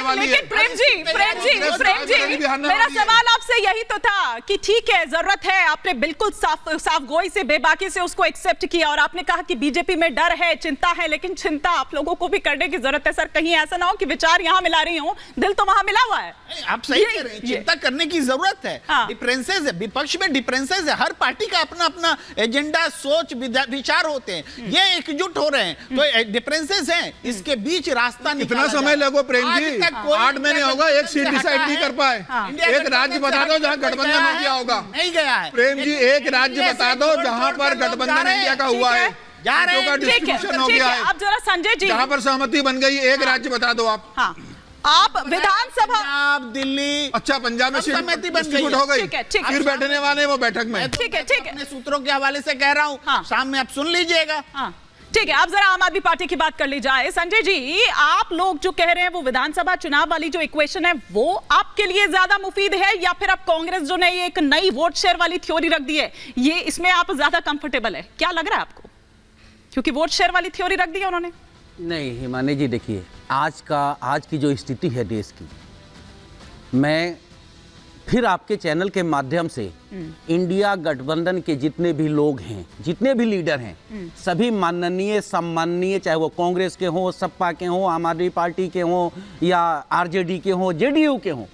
वाली है। लेकिन प्रेम जी, मेरा सवाल आपसे यही तो था कि ठीक है, जरूरत है, आपने बिल्कुल साफ गोई से, बेबाकी से उसको एक्सेप्ट किया और आपने कहा कि बीजेपी में डर है, चिंता है, लेकिन चिंता आप लोगों को भी करने की जरूरत है सर। कहीं ऐसा ना हो कि विचार यहां मिला रही हो, दिल तो वहां मिला हुआ है। आप सही कह रहे हैं, चिंता करने की जरूरत है। डिफरेंसेस है, विपक्ष में डिफरेंसेस है, हर पार्टी का अपना अपना एजेंडा, सोच, विचार होते हैं। ये एकजुट हो रहे हैं तो डिफरेंसेस हैं, इसके बीच रास्ता कितना समय लगो प्रेम जी? 8 महीने होगा, एक सीट डिसाइड नहीं कर पाए। एक राज्य बता दो जहां गठबंधन हो गया होगा। नहीं गया है प्रेम जी, एक राज्य बता दो जहां पर गठबंधन इंडिया का हुआ है, जा रहे हैं, डिस्ट्रीब्यूशन हो गया है। अब जरा संजय जी, जहां पर सहमति बन गई, एक राज्य बता दो आप। आप विधानसभा, पंजाब, दिल्ली, अच्छा पंजाब में सहमति बन गई हो गई, ठीक है, फिर बैठने वाले वो बैठक में। ठीक है, अपने सूत्रों के हवाले से कह रहा हूँ, शाम में आप सुन लीजिएगा। ठीक है, अब जरा आम आदमी पार्टी की बात कर ली जाए। संजय जी, आप लोग जो कह रहे हैं वो विधानसभा चुनाव वाली जो इक्वेशन है वो आपके लिए ज्यादा मुफीद है, या फिर अब कांग्रेस जो ने एक नई वोट शेयर वाली थ्योरी रख दी है, ये इसमें आप ज्यादा कंफर्टेबल है? क्या लग रहा है आपको, क्योंकि वोट शेयर वाली थ्योरी रख दी है उन्होंने? नहीं हिमानी जी, देखिए आज की जो स्थिति है देश की, मैं फिर आपके चैनल के माध्यम से इंडिया गठबंधन के जितने भी लोग हैं, जितने भी लीडर हैं, सभी माननीय, सम्माननीय, चाहे वो कांग्रेस के हों, सपा के हों, आम आदमी पार्टी के हों, या आरजेडी के हों, जेडीयू के हों,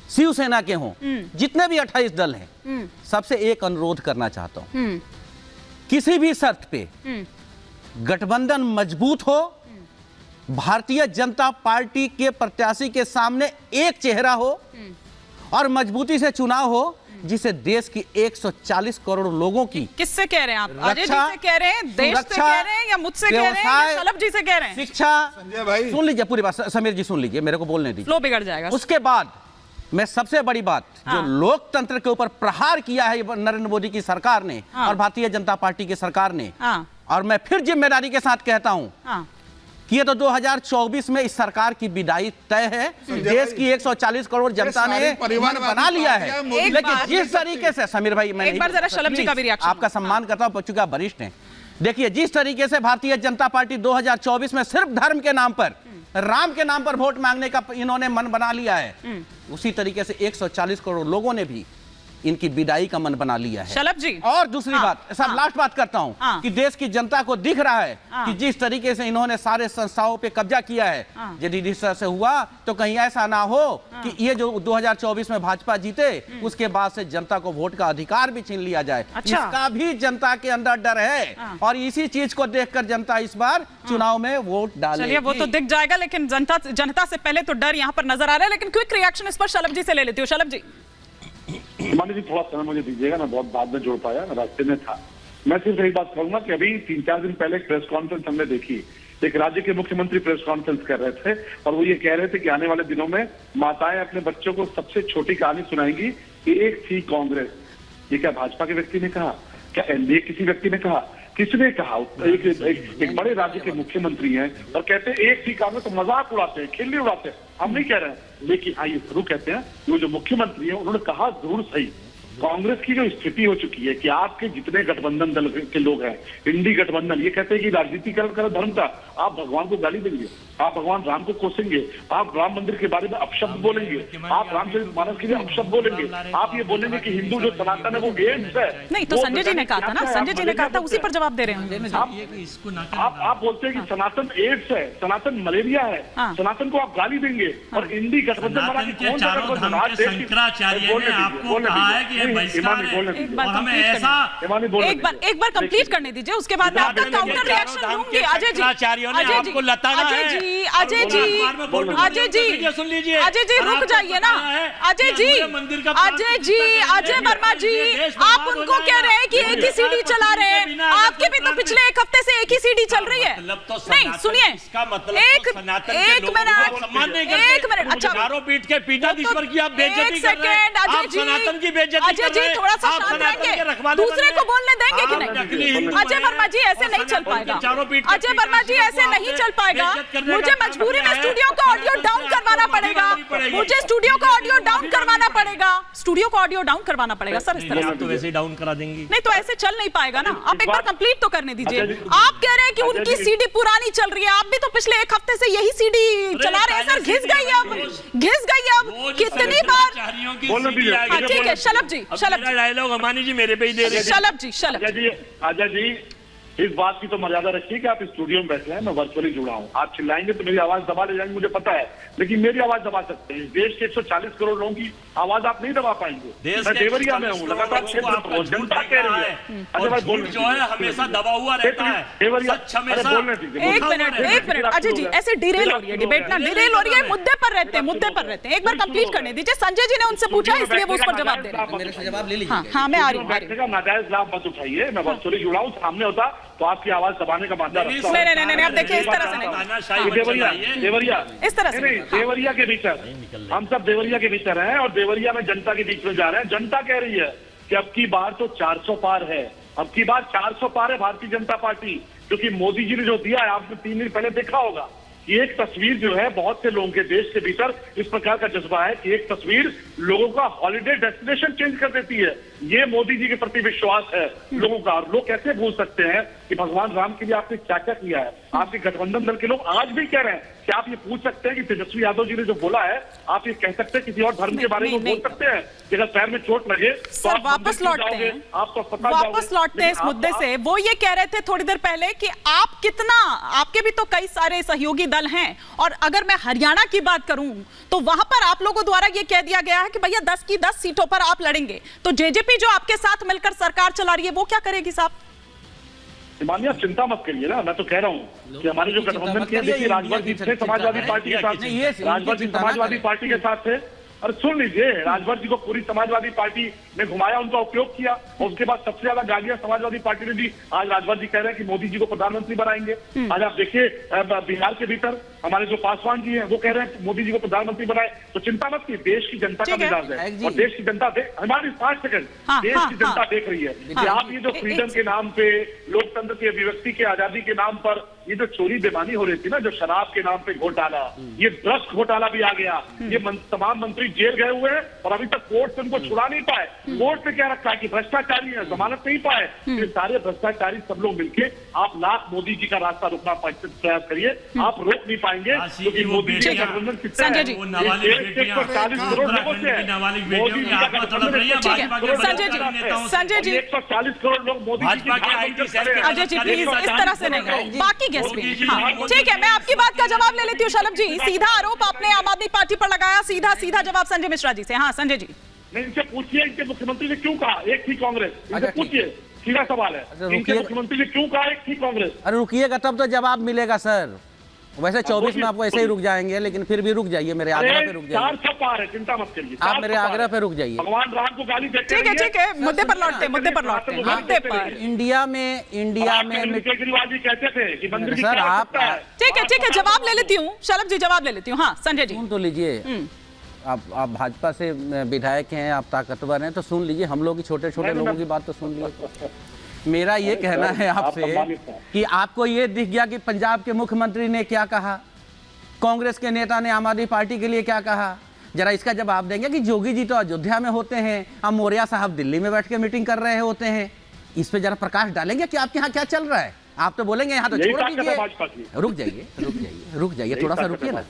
शिवसेना के हों, जितने भी 28 दल हैं, सबसे एक अनुरोध करना चाहता हूं, किसी भी शर्त पे गठबंधन मजबूत हो, भारतीय जनता पार्टी के प्रत्याशी के सामने एक चेहरा हो और मजबूती से चुनाव हो, जिसे देश की 140 करोड़ लोगों की, किससे कह रहे हैं आप? अजय जी से कह रहे हैं, देश से कह रहे हैं, या मुझसे कह रहे हैं, या शलभ जी से कह रहे हैं? शिक्षा, संजय भाई सुन लीजिए पूरी बात, समीर जी सुन लीजिए, मेरे को बोलने दीजिए, फ्लो बिगड़ जाएगा। उसके बाद मैं सबसे बड़ी बात, जो लोकतंत्र के ऊपर प्रहार किया है नरेंद्र मोदी की सरकार ने और भारतीय जनता पार्टी की सरकार ने, और मैं फिर जिम्मेदारी के साथ कहता हूं कि ये तो 2024 में इस सरकार की विदाई तय है। देश की 140 करोड़ जनता ने परिवार बना लिया है, लेकिन जिस तरीके से, समीर भाई मैं एक बार जरा शलभ जी का भी रिएक्शन, आपका सम्मान करता हूं, चूंकि आप वरिष्ठ हैं। देखिए जिस तरीके से भारतीय जनता पार्टी 2024 में सिर्फ धर्म के नाम पर, राम के नाम पर वोट मांगने का इन्होंने मन बना लिया है, उसी तरीके से 140 करोड़ लोगों ने भी इनकी विदाई का मन बना लिया है। शलभ जी, और दूसरी बात, सब लास्ट बात करता हूं कि देश की जनता को दिख रहा है कि जिस तरीके से इन्होंने सारे संस्थाओं पे कब्जा किया है, यदि इस तरह से हुआ तो कहीं ऐसा ना हो कि ये जो 2024 में भाजपा जीते, उसके बाद से जनता को वोट का अधिकार भी छीन लिया जाए। इसका भी जनता के अंदर डर है, और इसी चीज को देखकर जनता इस बार चुनाव में वोट डालेगी। चलिए वो तो दिख जाएगा, लेकिन जनता से पहले तो डर यहाँ पर नजर आ रहा है। लेकिन क्विक रिएक्शन इस पर शलभ जी से ले लेती हूँ। शलभ जी, हिमानी जी थोड़ा समय मुझे दीजिएगा, मैं बहुत बाद में जोड़ पाया, रास्ते में था। मैं सिर्फ एक बात कहूंगा कि अभी 3-4 दिन पहले एक प्रेस कॉन्फ्रेंस हमने देखी, एक राज्य के मुख्यमंत्री प्रेस कॉन्फ्रेंस कर रहे थे, और वो ये कह रहे थे कि आने वाले दिनों में माताएं अपने बच्चों को सबसे छोटी कहानी सुनाएंगी कि एक थी कांग्रेस। ये क्या भाजपा के व्यक्ति ने कहा? क्या एनडीए किसी व्यक्ति ने कहा? किसने कहा? एक बड़े राज्य के मुख्यमंत्री हैं और कहते हैं एक थी कांग्रेस, तो मजाक उड़ाते हैं, खिल्ली उड़ाते हैं। हम नहीं कह रहे हैं, लेकिन हाँ ये जरूर कहते हैं, वो जो मुख्यमंत्री हैं उन्होंने कहा जरूर सही, कांग्रेस की जो स्थिति हो चुकी है कि आपके जितने गठबंधन दल के लोग हैं, इंडी गठबंधन, ये कहते हैं कि राजनीतिकरण करो धर्म का, आप भगवान को गाली देंगे, आप भगवान राम को कोसेंगे, आप राम मंदिर के बारे में अपशब्द बोलेंगे, आप रामचरितमानस के लिए अपशब्द बोलेंगे, आप ये बोलेंगे कि हिंदू जो सनातन है वो एड्स है। नहीं तो संजय जी ने कहा था ना, संजय जी ने कहा था, उसी पर जवाब दे रहे हैं आप बोलते हैं कि सनातन एड्स है, सनातन मलेरिया है, सनातन को आप गाली देंगे, और इंडी गठबंधन बना के कौन सा गठबंधन? एक बार कंप्लीट करने दीजिए, उसके बाद मैं आपका काउंटर रिएक्शन लूंगी। अजय जी, अजय जी रुक जाइए ना। अजय वर्मा जी, आप उनको कह रहे हैं कि एक ही सीडी चला रहे हैं, आपके भी तो पिछले एक हफ्ते से एक ही सीडी चल रही है। नहीं सुनिए, एक मिनट, अच्छा पीठ के पीठाधीश्वर की आप बेइज्जती कर रहे हैं, आप सनातन की बेइज्जती अजय जी थोड़ा सा शांत रहेंगे, दूसरे को बोलने देंगे कि नहीं? अजय वर्मा जी ऐसे नहीं चल पाएगा, अजय वर्मा जी ऐसे नहीं चल पाएगा, मुझे मजबूरी में स्टूडियो का ऑडियो डाउन करवाना पड़ेगा। पड़ेगी। मुझे स्टूडियो का ऑडियो डाउन करवाना पड़ेगा, स्टूडियो का ऑडियो डाउन करवाना पड़ेगा सर इस तरह आप से। तो वैसे ही डाउन करा देंगी। नहीं तो ऐसे चल नहीं पाएगा ना। आप एक बार कंप्लीट तो करने दीजिए। अच्छा जी। आप कह रहे हैं कि उनकी सीडी पुरानी चल रही है, आप भी तो पिछले एक हफ्ते से यही सीडी चला रहे हैं सर। घिस गई अब, घिस गई अब कितनी बार। हाँ ठीक है शलभ जी, शलभ जी, डायलॉग अमानी जी मेरे पे ही दे रहे हैं। शलभ जी, शलभ आजा जी इस बात की तो मर्यादा रखिए कि आप स्टूडियो में बैठे हैं, मैं वर्चुअली जुड़ा हूं। आप चिल्लाएंगे तो मेरी आवाज दबा ले जाएंगे, मुझे पता है, लेकिन मेरी आवाज दबा सकते हैं। इस देश के 140 करोड़ लोगों की आवाज आप नहीं दबा पाएंगे। मैं देवरिया में हूँ, लगातार जनता कह रही है। अच्छा भाई बोल जो है हमेशा दबा हुआ रहता है, देवरिया सच हमेशा। बोलने दीजिए। एक मिनट अजय जी, ऐसे डिरेल हो रही है डिबेट ना, डिरेल हो रही है। मुद्दे पर रहते हैं, मुद्दे पर रहते हैं। एक बार कंप्लीट करने दीजिए। संजय जी ने उनसे पूछा इसलिए वो उस पर जवाब दे रहे हैं। मेरे से जवाब ले लीजिए। हाँ मैं आ रही बैठने का नाजायज लाभ मत उठाइए। मैं वर्चुअली जुड़ा हूँ, सामने होता तो आपकी आवाज दबाने का मामला रखता हूं। नहीं, आप देखिए इस तरह से नहीं, देवरिया इस तरह से नहीं, देवरिया के भीतर हम सब देवरिया के भीतर हैं और देवरिया में जनता के बीच में जा रहे हैं। जनता कह रही है कि अब की बार तो 400 पार है, अब की बार 400 पार है भारतीय जनता पार्टी। क्योंकि मोदी जी ने जो दिया है, आपने 3 दिन पहले देखा होगा कि एक तस्वीर जो है बहुत से लोगों के देश के भीतर इस प्रकार का जज्बा है कि एक तस्वीर लोगों का हॉलिडे डेस्टिनेशन चेंज कर देती है। ये मोदी जी के प्रति विश्वास है लोगों का। और लोग कैसे भूल सकते हैं कि भगवान राम के लिए आपने क्या क्या किया है। आपके गठबंधन दल के लोग आज भी कह रहे हैं कि आप ये पूछ सकते हैं कि तेजस्वी यादव जी ने जो बोला है, आप ये कह सकते हैं किसी और धर्म के बारे में बोल सकते हैं कि अगर पैर में चोट लगे तो आप वापस लौटते हैं, आप तो अस्पताल वापस लौटते हैं इस मुद्दे से। वो ये कह रहे थे थोड़ी देर पहले कि आप कितना, आपके भी तो कई सारे सहयोगी दल हैं, और अगर मैं हरियाणा की बात करूं तो वहां पर आप लोगों द्वारा ये कह दिया गया है कि भैया 10 की 10 सीटों पर आप लड़ेंगे। तो जेजेपी जो आपके साथ मिलकर सरकार चला रही है वो क्या करेगी साहब? मानिए आप चिंता मत करिए ना, मैं तो कह रहा हूँ कि हमारे जो गठबंधन के देखिए राजभर जी थे समाजवादी पार्टी के साथ, राजभर जी समाजवादी पार्टी के साथ थे। और सुन लीजिए, राजभर जी को पूरी समाजवादी पार्टी ने घुमाया, उनका उपयोग किया और उसके बाद सबसे ज्यादा गालियां समाजवादी पार्टी ने दी। आज राजभर जी कह रहे हैं कि मोदी जी को प्रधानमंत्री बनाएंगे। आज आप देखिए बिहार के भीतर हमारे जो पासवान जी हैं वो कह रहे हैं कि मोदी जी को प्रधानमंत्री बनाए। तो चिंता मत की, देश की जनता का मिजाज है और देश की जनता हमारी 5 सेकंड देश की जनता देख रही है कि आप ये जो फ्रीडम के नाम पे, लोकतंत्र की अभिव्यक्ति के आजादी के नाम पर ये जो चोरी बेमानी हो रही थी ना, जो शराब के नाम पे घोटाला, ये ड्रग्स घोटाला भी आ गया। ये तमाम मंत्री जेल गए हुए हैं और अभी तक कोर्ट से उनको छुड़ा नहीं पाए। कोर्ट ने क्या रखा है कि भ्रष्टाचारी है, जमानत नहीं पाए। ये सारे भ्रष्टाचारी सब लोग मिलके आप लाख मोदी जी का रास्ता रोकना प्रयास करिए, आप रोक नहीं पाएंगे क्योंकि मोदी जी का गठबंधन कितना है। 140 करोड़ लोगों से मोदी जी का गठबंधन, संजय जी 140 करोड़ लोग मोदी जी की। अजय जी प्लीज इस तरह से नहीं, बाकी गेस्ट भी। हाँ ठीक है, मैं आपकी बात का जवाब ले लेती हूँ शलभ जी। सीधा आरोप आपने आम आदमी पार्टी पर लगाया, सीधा सीधा जवाब संजय मिश्रा जी से। हाँ संजय जी, नहीं इनसे पूछिए इनके मुख्यमंत्री ने क्यों कहा एक थी कांग्रेस, इनसे पूछिए, सीधा सवाल है। इनके मुख्यमंत्री ने क्यों कहा एक थी कांग्रेस? अरे रुकिएगा तब तो जवाब मिलेगा सर। वैसे 24 में आप वैसे ही रुक जाएंगे, लेकिन फिर भी रुक जाइए, मेरे आग्रह पे रुक जाइए। 400 पार है, चिंता मत करिए। आप मेरे आग्रह पे रुक जाइए। भगवान राम को गाली देते हैं। ठीक है, मुद्दे पर लौटते हैं, मुद्दे पर लौटते हैं, मुद्दे पर। इंडिया में केजरीवाल जी कहते थे कि मंदिर की सर क्या आप सकता है। ठीक है, जवाब ले लेती हूँ शलभ जी, जवाब ले लेती हूँ। हाँ संजय जी सुन तो लीजिए, आप भाजपा से विधायक हैं, आप ताकतवर हैं, तो सुन लीजिए, हम लोग छोटे छोटे लोगों की बात तो सुन लीजिए। मेरा ये कहना है आपसे कि आपको ये दिख गया कि पंजाब के मुख्यमंत्री ने क्या कहा, कांग्रेस के नेता ने आम आदमी पार्टी के लिए क्या कहा। जरा इसका जवाब देंगे कि जोगी जी तो अयोध्या में होते हैं, अब मौर्या साहब दिल्ली में बैठ के मीटिंग कर रहे होते हैं। इस पे जरा प्रकाश डालेंगे कि आपके यहाँ क्या चल रहा है। आप तो बोलेंगे यहाँ तो छोड़ दीजिए। रुक जाइए थोड़ा सा रुकिए ना।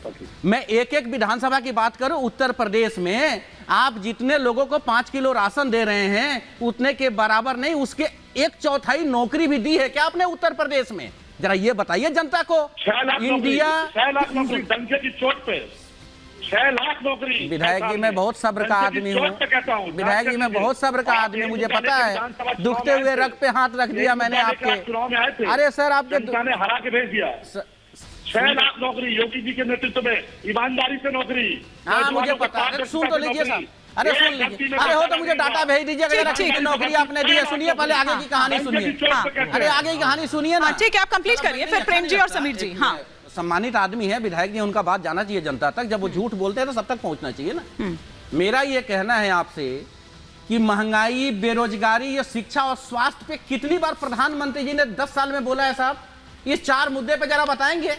मैं एक एक विधानसभा की बात करूं, उत्तर प्रदेश में आप जितने लोगों को 5 किलो राशन दे रहे हैं उतने के बराबर नहीं, उसके 1/4 नौकरी भी दी है क्या आपने उत्तर प्रदेश में? जरा ये बताइए जनता को। 6 लाख इंडिया 6 लाख नौकरी डंके की चोट पे 6 लाख नौकरी। विधायक जी मैं बहुत सब्र का आदमी हूँ, विधायक जी मैं बहुत सब्र का आदमी, मुझे पता है। दुखते हुए रग पे हाथ रख दिया मैंने आपके। अरे सर आपके ने हरा के भेज दिया। 6 लाख नौकरी योगी जी के नेतृत्व में, ईमानदारी से नौकरी। हाँ मुझे पता है, सुन तो लीजिए साहब। अरे सुन लीजिए, अरे हो तो मुझे डाटा भेज दीजिए अगर कितनी नौकरी आपने दी है। सुनिए पहले आगे की कहानी सुनिए। अरे आगे की कहानी सुनिए ना। ठीक है, आप कंप्लीट करिए, फिर प्रेम जी और समीर जी। हाँ सम्मानित आदमी है विधायक जी, उनका बात जाना चाहिए जनता तक। जब वो झूठ बोलते हैं तो सब तक पहुंचना चाहिए ना। मेरा ये कहना है आपसे कि महंगाई, बेरोजगारी, या शिक्षा और स्वास्थ्य पे कितनी बार प्रधानमंत्री जी ने 10 साल में बोला है साहब? ये 4 मुद्दे पे जरा बताएंगे।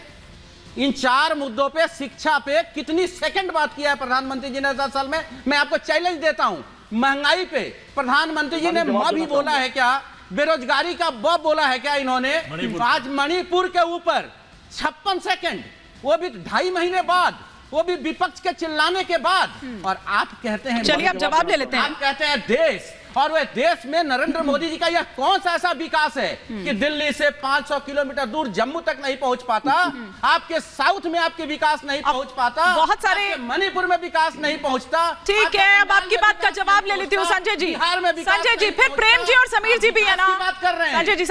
इन 4 मुद्दों पे, शिक्षा पे कितनी सेकंड बात किया है प्रधानमंत्री जी ने 10 साल में? मैं आपको चैलेंज देता हूं। महंगाई पे प्रधानमंत्री जी ने म भी बोला है क्या? बेरोजगारी का ब बोला है क्या इन्होंने? आज मणिपुर के ऊपर 56 सेकंड, वो भी 2.5 महीने बाद, वो भी विपक्ष के चिल्लाने के बाद। और आप कहते हैं, चलिए आप जवाब ले लेते हैं। आप कहते हैं देश, और वह देश में नरेंद्र मोदी जी का यह कौन सा ऐसा विकास है कि दिल्ली से 500 किलोमीटर दूर जम्मू तक नहीं पहुंच पाता? आपके साउथ में आपके विकास नहीं पहुंच पाता, बहुत सारे मणिपुर में विकास नहीं पहुंचता। ठीक है, अब आपकी बात का जवाब ले लेती हूँ संजय जी। बिहार में संजय जी, फिर प्रेम जी और समीर जी भी है ना? बात कर रहे हैं संजय जी।